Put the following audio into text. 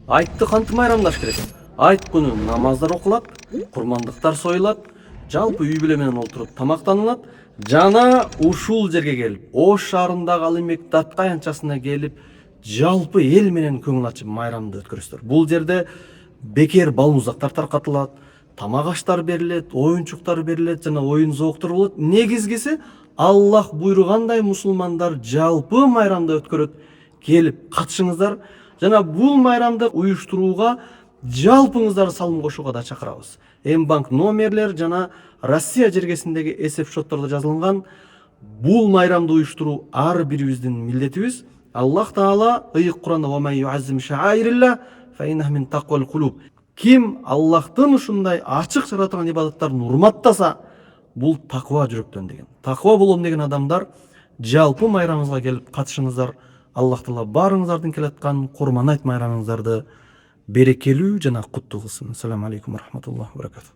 Айтты кантип майрамдаш керек? Айт күнү намаздар окулат, курмандыктар союлат, жалпы үй бүлө менен отуруп тамактанылат. Жана ушул жерге келип, Ош шаарындагы Алимбек Даттаянчасына келип, жалпы эл менен көңүл ачып майрамды өткөрөсүздөр. Бул жерде бекер балмуздактар таркатылат, тамак аштар берилет, оюнчуктар берилет жана оюн зооктор болот. Негизгиси Аллах буйругандай мусулмандар жалпы майрамды өткөрөт. Келип катышыңыздар. Жана бул майрамды уюштурууга жалпыңыздарды салым кошууга да чакырабыз. М-банк номерлер жана Россия жергесиндеги эсеп шоттордо жазылган. Бул майрамды уюштуруу ар бирибиздин милдетибиз. Аллах Таала ыйык Куранда "Ва ман юаззим шааирилла фа иннаху мин тақвал кулуб". Ким Аллахтын ушундай ачык чыгара турган ибадаттарын урматтаса, бул таква жүрөктөн деген. Таква болом деген адамдар жалпы майрамыбызга келип катышыңыздар. Аллах Таала барыңыздардын келаткан Курман айт майрамыңыздарды берекелүү жана куттуу кылсын. Ассаламу алейкум ва рахматуллахи ва баракатух.